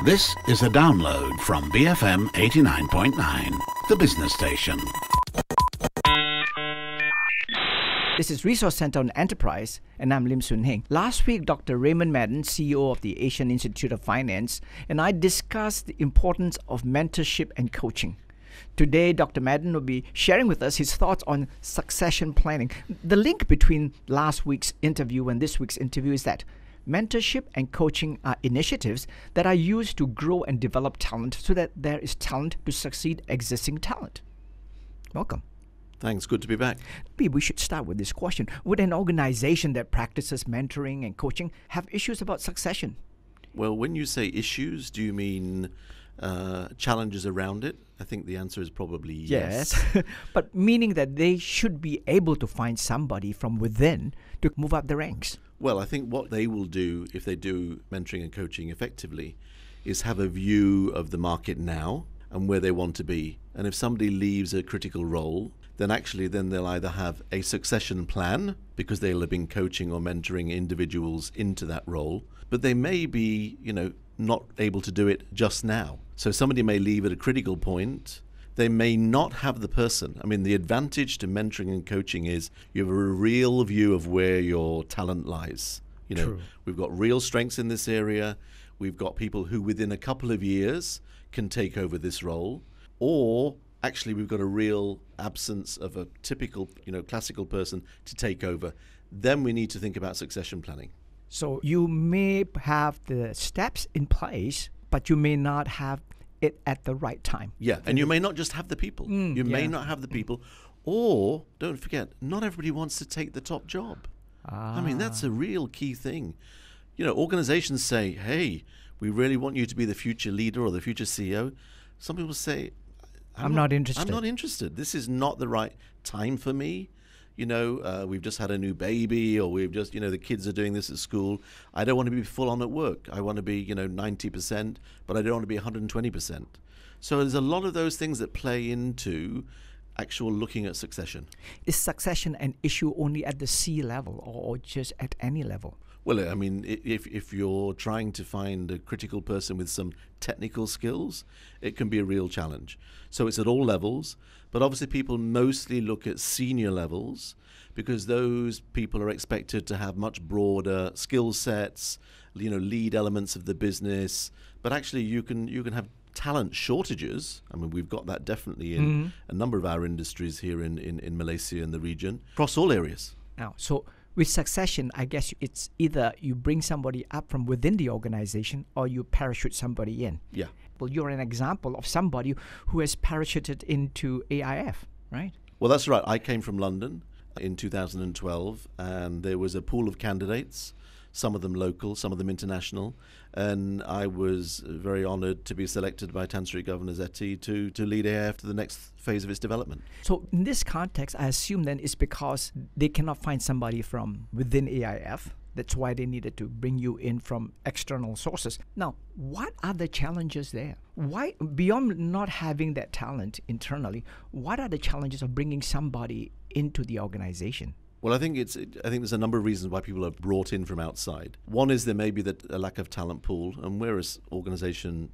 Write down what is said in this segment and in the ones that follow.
This is a download from BFM 89.9, the business station. This is Resource Center on Enterprise, and I'm Lim Soon Heng. Last week, Dr. Raymond Madden, CEO of the Asian Institute of Finance, and I discussed the importance of mentorship and coaching. Today, Dr. Madden will be sharing with us his thoughts on succession planning. The link between last week's interview and this week's interview is that mentorship and coaching are initiatives that are used to grow and develop talent so that there is talent to succeed existing talent. Welcome. Thanks. Good to be back. We should start with this question. Would an organization that practices mentoring and coaching have issues about succession? Well, when you say issues, do you mean challenges around it? I think the answer is probably yes. But meaning that they should be able to find somebody from within to move up the ranks. Well, I think what they will do if they do mentoring and coaching effectively is have a view of the market now and where they want to be. And if somebody leaves a critical role, then they'll either have a succession plan because they'll have been coaching or mentoring individuals into that role, but they may be, not able to do it just now. So somebody may leave at a critical point. They may not have the person. I mean, the advantage to mentoring and coaching is you have a real view of where your talent lies. True. We've got real strengths in this area. We've got people who within a couple of years can take over this role, or actually we've got a real absence of a typical, classical person to take over. Then we need to think about succession planning. So you may have the steps in place, but you may not have it at the right time. Yeah, and you may not just have the people. You may not have the people. Or, don't forget, not everybody wants to take the top job. I mean, that's a real key thing. Organizations say, hey, we really want you to be the future leader or the future CEO. Some people say, I'm not interested. I'm not interested. This is not the right time for me. We've just had a new baby, or we've just, the kids are doing this at school. I don't want to be full on at work. I want to be, 90%, but I don't want to be 120%. So there's a lot of those things that play into actual looking at succession. Is succession an issue only at the C level or just at any level? Well, I mean, if you're trying to find a critical person with some technical skills, it can be a real challenge. So it's at all levels, but obviously people mostly look at senior levels because those people are expected to have much broader skill sets, lead elements of the business. But actually you can have talent shortages. I mean, we've got that definitely in a number of our industries here in Malaysia and the region, across all areas. Now, so with succession, I guess it's either you bring somebody up from within the organization or you parachute somebody in. Yeah. Well, you're an example of somebody who has parachuted into AIF, right? Well, that's right. I came from London in 2012, and there was a pool of candidates, some of them local, some of them international, and I was very honored to be selected by Tan Sri Governor Zeti to lead AIF to the next phase of its development. So in this context, I assume then it's because they cannot find somebody from within AIF. That's why they needed to bring you in from external sources. Now, what are the challenges there? Why, beyond not having that talent internally, what are the challenges of bringing somebody into the organization? Well, I think there's a number of reasons why people are brought in from outside. One is there may be a lack of talent pool, and we're an organization,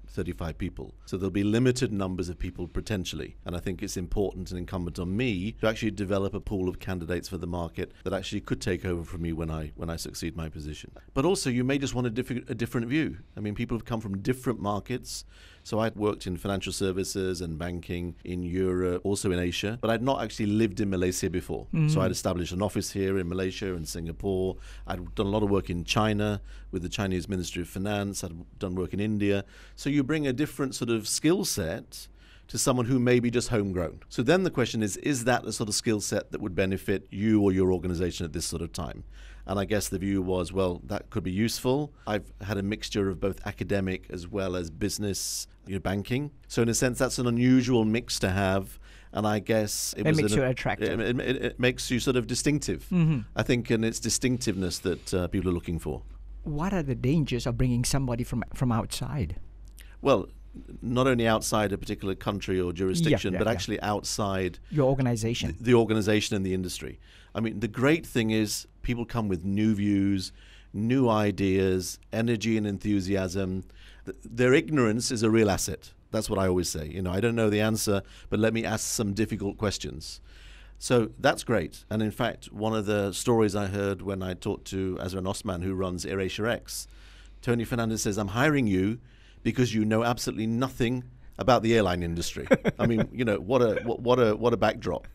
35 people. So there'll be limited numbers of people potentially. And I think it's important and incumbent on me to actually develop a pool of candidates for the market that actually could take over from me when I succeed my position. But also you may just want a different view. I mean, people have come from different markets. So I'd worked in financial services and banking in Europe, also in Asia, but I'd not actually lived in Malaysia before. So I'd established an office here in Malaysia and Singapore. I'd done a lot of work in China with the Chinese Ministry of Finance. I'd done work in India. So you bring a different sort of skill set to someone who may be just homegrown. So then the question is that the sort of skill set that would benefit you or your organization at this sort of time? And I guess the view was, well, that could be useful. I've had a mixture of both academic as well as business, banking. So in a sense, that's an unusual mix to have. And I guess it makes you attractive. It makes you sort of distinctive, I think, and it's distinctiveness that people are looking for. What are the dangers of bringing somebody from outside? Well, not only outside a particular country or jurisdiction, but actually outside your organization, the organization and the industry. I mean, the great thing is people come with new views, new ideas, energy and enthusiasm, Their ignorance is a real asset. That's what I always say. You know, I don't know the answer, but let me ask some difficult questions. So that's great. And in fact, one of the stories I heard when I talked to Azran Osman, who runs AirAsia X, Tony Fernandez says, I'm hiring you because you know absolutely nothing about the airline industry. I mean, you know, what a backdrop.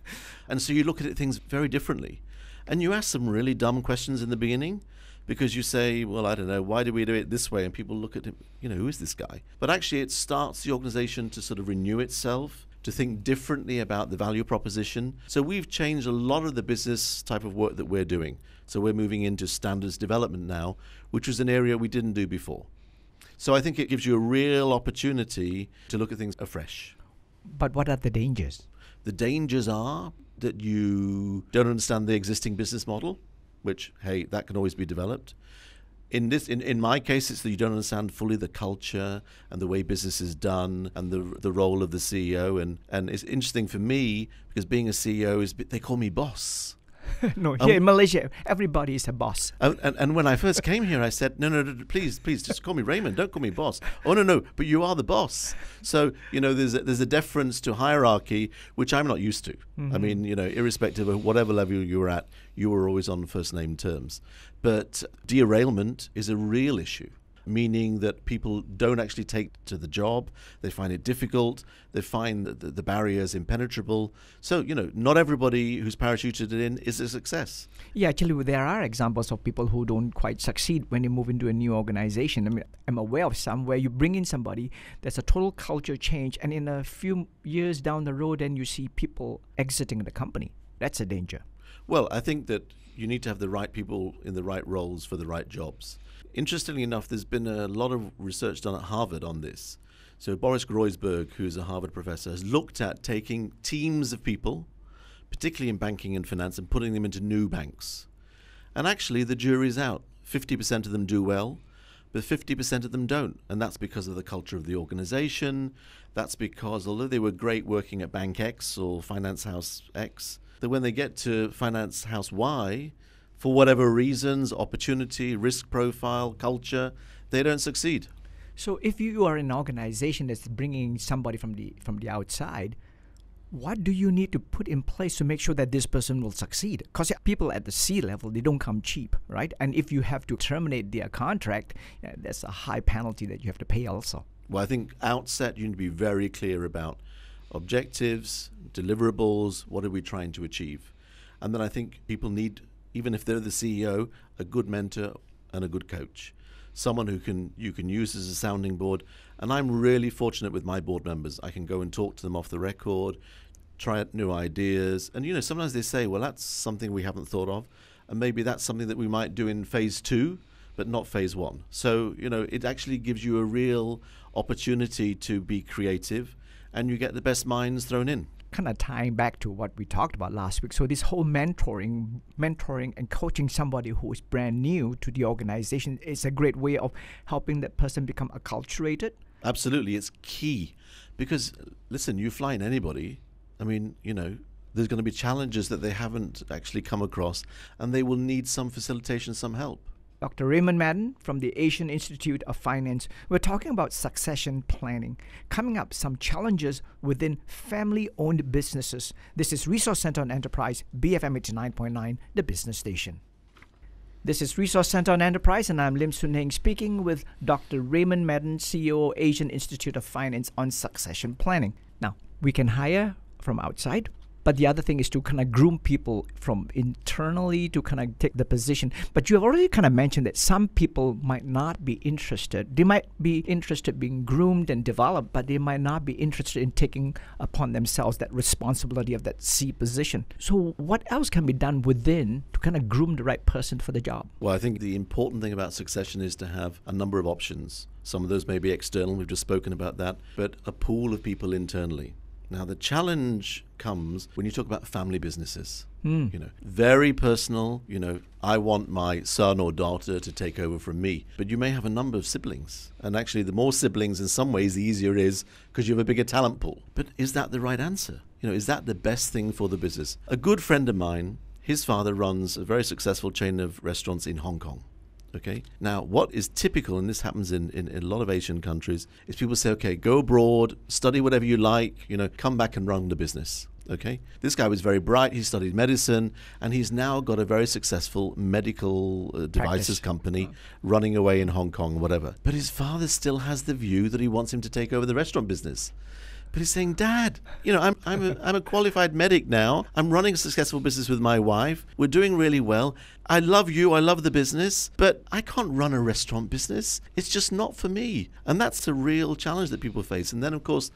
And so you look at things very differently. And you ask some really dumb questions in the beginning because you say, well, I don't know, why do we do it this way? And people look at him, you know, who is this guy? But actually it starts the organization to sort of renew itself, to think differently about the value proposition. So we've changed a lot of the business type of work that we're doing. So we're moving into standards development now, which was an area we didn't do before. So I think it gives you a real opportunity to look at things afresh. But what are the dangers? The dangers are that you don't understand the existing business model, which, hey, that can always be developed. In my case, it's that you don't understand fully the culture and the way business is done and the role of the CEO. And it's interesting for me because being a CEO is, they call me boss. No, here in Malaysia, everybody is a boss. And when I first came here, I said, no, please, just call me Raymond. Don't call me boss. Oh, no, but you are the boss. So, you know, there's a deference to hierarchy, which I'm not used to. Mm-hmm. I mean, you know, irrespective of whatever level you were at, you were always on first name terms. But derailment is a real issue, meaning that people don't actually take to the job. They find it difficult. They find that the barriers impenetrable. So, you know, not everybody who's parachuted in is a success. Yeah, actually, there are examples of people who don't quite succeed when they move into a new organization. I mean, I'm aware of some where you bring in somebody, there's a total culture change, and in a few years down the road, then you see people exiting the company. That's a danger. Well, I think that you need to have the right people in the right roles for the right jobs. Interestingly enough, there's been a lot of research done at Harvard on this. So Boris Groysberg, who's a Harvard professor, has looked at taking teams of people, particularly in banking and finance, and putting them into new banks. And actually, the jury's out. 50% of them do well, but 50% of them don't. And that's because of the culture of the organization. That's because, although they were great working at Bank X or Finance House X, that when they get to Finance House Y, for whatever reasons, opportunity, risk profile, culture, they don't succeed. So if you are an organization that's bringing somebody from the outside, what do you need to put in place to make sure that this person will succeed? Because people at the C level, they don't come cheap, right? And if you have to terminate their contract, there's a high penalty that you have to pay also. Well, I think outset you need to be very clear about objectives, deliverables, what are we trying to achieve? And then I think people need, even if they're the CEO, a good mentor and a good coach. Someone who you can use as a sounding board. And I'm really fortunate with my board members. I can go and talk to them off the record, try out new ideas. And, you know, sometimes they say, well, that's something we haven't thought of. And maybe that's something that we might do in phase 2, but not phase 1. So, you know, it actually gives you a real opportunity to be creative and you get the best minds thrown in. Kind of tying back to what we talked about last week. So this whole mentoring and coaching somebody who is brand new to the organization is a great way of helping that person become acculturated. Absolutely. It's key because, listen, you fly in anybody. I mean, you know, there's going to be challenges that they haven't actually come across and they will need some facilitation, some help. Dr. Raymond Madden from the Asian Institute of Finance. We're talking about succession planning. Coming up, some challenges within family-owned businesses. This is Resource Center on Enterprise, BFM 89.9, the business station. This is Resource Center on Enterprise, and I'm Lim Soon Heng speaking with Dr. Raymond Madden, CEO, Asian Institute of Finance, on succession planning. Now, we can hire from outside, but the other thing is to kind of groom people from internally to kind of take the position. But you have already kind of mentioned that some people might not be interested. They might be interested in being groomed and developed, but they might not be interested in taking upon themselves that responsibility of that C position. So what else can be done within to kind of groom the right person for the job? Well, I think the important thing about succession is to have a number of options. Some of those may be external. We've just spoken about that. But a pool of people internally. Now, the challenge comes when you talk about family businesses. You know, very personal. You know, I want my son or daughter to take over from me. But you may have a number of siblings. And actually, the more siblings, in some ways, the easier it is because you have a bigger talent pool. But is that the right answer? You know, is that the best thing for the business? A good friend of mine, his father runs a very successful chain of restaurants in Hong Kong. Okay. Now, what is typical, and this happens in a lot of Asian countries, is people say, okay, go abroad, study whatever you like, come back and run the business. Okay. This guy was very bright. He studied medicine, and he's now got a very successful medical devices company running away in Hong Kong or whatever. But his father still has the view that he wants him to take over the restaurant business. But he's saying, Dad, I'm a qualified medic now. I'm running a successful business with my wife. We're doing really well. I love you. I love the business. But I can't run a restaurant business. It's just not for me. And that's the real challenge that people face. And then, of course,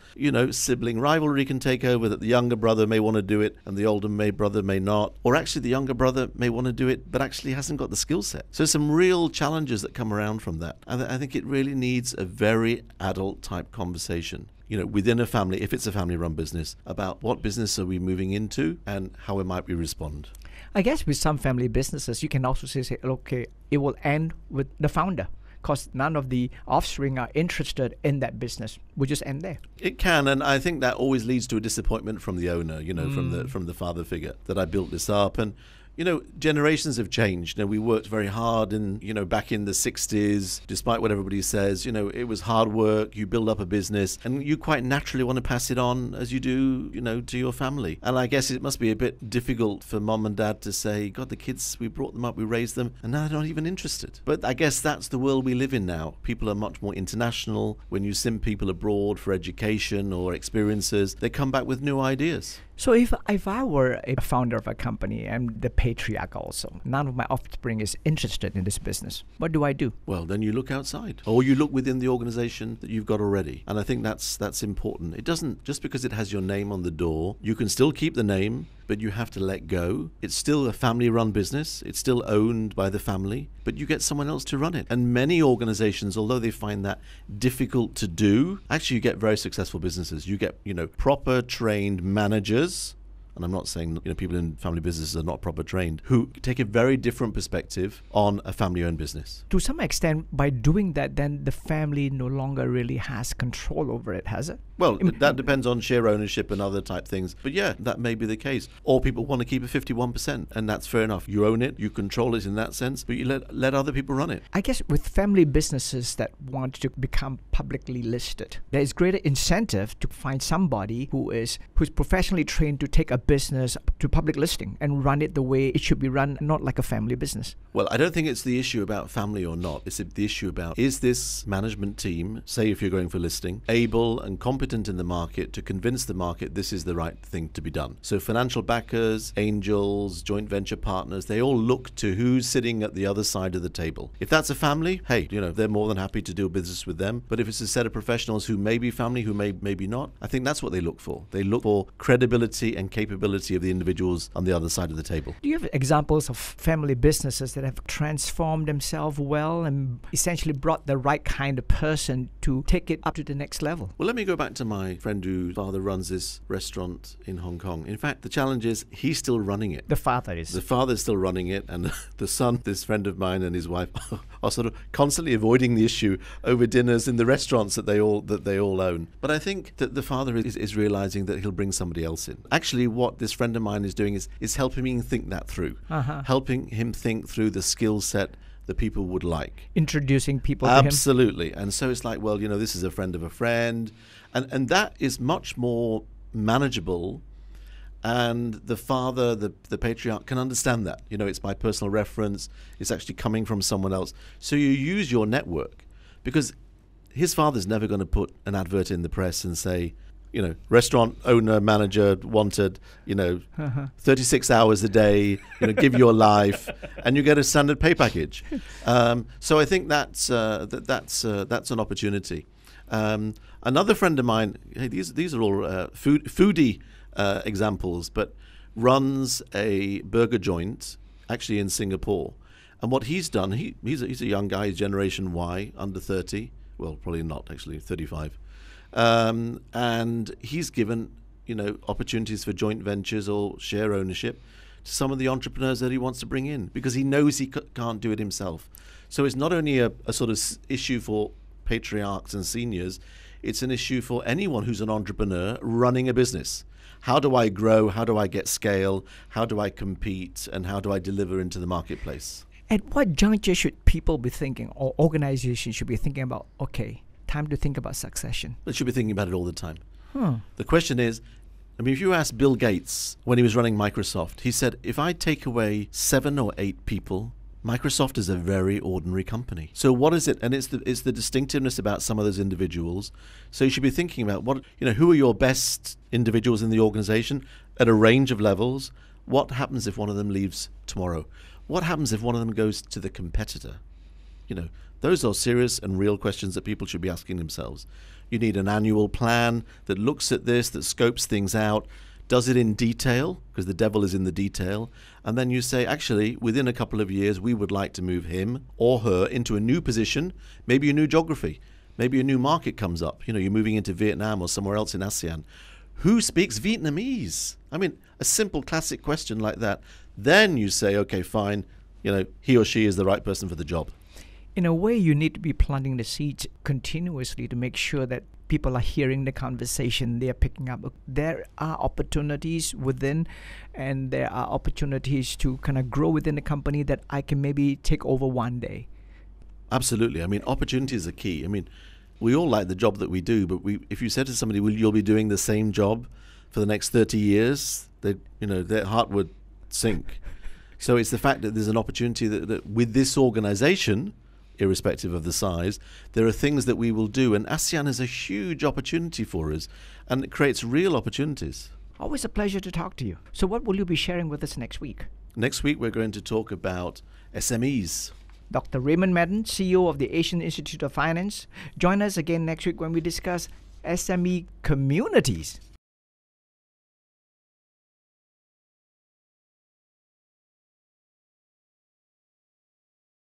sibling rivalry can take over, that the younger brother may want to do it and the older brother may not. Or actually, the younger brother may want to do it but actually hasn't got the skill set. So some real challenges that come around from that. And I think it really needs a very adult-type conversation. Within a family, if it's a family-run business, about what business are we moving into and how might we respond. I guess with some family businesses, you can also say, okay, it will end with the founder, because none of the offspring are interested in that business. We'll just end there. It can, and I think that always leads to a disappointment from the owner, from the father figure, that I built this up. And generations have changed. We worked very hard back in the 60s, despite what everybody says. It was hard work. You build up a business and you quite naturally want to pass it on as you do, to your family. And I guess it must be a bit difficult for mom and dad to say, God, the kids, we brought them up, we raised them, and now they're not even interested. But I guess that's the world we live in now. People are much more international. When you send people abroad for education or experiences, they come back with new ideas. So if I were a founder of a company, I'm the patriarch also, none of my offspring is interested in this business, what do I do? Well, then you look outside, or you look within the organization that you've got already. And I think that's important. It doesn't, just because it has your name on the door, you can still keep the name, but you have to let go. It's still a family-run business. It's still owned by the family, but you get someone else to run it. And many organizations, although they find that difficult to do, actually you get very successful businesses. You get, proper trained managers. And I'm not saying people in family businesses are not proper trained, who take a very different perspective on a family-owned business. To some extent, by doing that, then the family no longer really has control over it, has it? Well, that depends on share ownership and other type things. But yeah, that may be the case. Or people want to keep it 51%, and that's fair enough. You own it, you control it in that sense, but you let other people run it. I guess with family businesses that want to become publicly listed, there is greater incentive to find somebody who's professionally trained to take a business to public listing and run it the way it should be run, not like a family business. Well, I don't think it's the issue about family or not. It's the issue about, is this management team, say if you're going for listing, able and competent in the market to convince the market this is the right thing to be done? So financial backers, angels, joint venture partners, they all look to who's sitting at the other side of the table. If that's a family, hey, they're more than happy to do business with them. But if it's a set of professionals who may be family, who maybe not, I think that's what they look for. They look for credibility and capability of the individuals on the other side of the table. Do you have examples of family businesses that have transformed themselves well and essentially brought the right kind of person to take it up to the next level? Well, let me go back to my friend whose father runs this restaurant in Hong Kong. In fact, the challenge is he's still running it. The father is still running it, and the son, this friend of mine, and his wife are sort of constantly avoiding the issue over dinners in the restaurants that they all own. But I think that the father is realizing that he'll bring somebody else in. Actually, what this friend of mine is doing is helping him think that through, helping him think through the skill set that people would like. Introducing people to him. Absolutely. And so it's like, well, this is a friend of a friend. And that is much more manageable. And the father, the patriarch, can understand that. It's my personal reference. It's actually coming from someone else. So you use your network, because his father's never going to put an advert in the press and say, restaurant owner, manager wanted, 36 hours a day, give your life, and you get a standard pay package. So I think that's an opportunity. Another friend of mine, hey, these are all foodie examples, but runs a burger joint actually in Singapore. And what he's done, he's a young guy, he's Generation Y, under 30. Well, probably not actually, 35. And he's given, opportunities for joint ventures or share ownership to some of the entrepreneurs that he wants to bring in, because he knows he can't do it himself. So it's not only a sort of issue for patriarchs and seniors, it's an issue for anyone who's an entrepreneur running a business. How do I grow? How do I get scale? How do I compete? And how do I deliver into the marketplace? At what juncture should people be thinking, or organizations should be thinking about, okay, time to think about succession? They should be thinking about it all the time. Huh. The question is, if you ask Bill Gates when he was running Microsoft, he said, if I take away 7 or 8 people, Microsoft is a very ordinary company. So what is it? And it's the distinctiveness about some of those individuals. So you should be thinking about who are your best individuals in the organization at a range of levels. What happens if one of them leaves tomorrow? What happens if one of them goes to the competitor? Those are serious and real questions that people should be asking themselves. You need an annual plan that looks at this, that scopes things out, does it in detail, because the devil is in the detail, and then you say, actually, within a couple of years, we would like to move him or her into a new position, maybe a new geography, maybe a new market comes up. You're moving into Vietnam or somewhere else in ASEAN. Who speaks Vietnamese? I mean, a simple classic question like that. Then you say, okay, fine, he or she is the right person for the job. In a way, you need to be planting the seeds continuously to make sure that people are hearing the conversation, they are picking up. There are opportunities within, and there are opportunities to kind of grow within the company that I can maybe take over one day. Absolutely. I mean, opportunities are key. I mean, we all like the job that we do, but if you said to somebody, you'll be doing the same job for the next 30 years, their heart would sink. So it's the fact that there's an opportunity that with this organization, irrespective of the size, there are things that we will do. And ASEAN is a huge opportunity for us, and it creates real opportunities. Always a pleasure to talk to you. So what will you be sharing with us next week? Next week, we're going to talk about SMEs. Dr. Raymond Madden, CEO of the Asian Institute of Finance. Join us again next week when we discuss SME communities.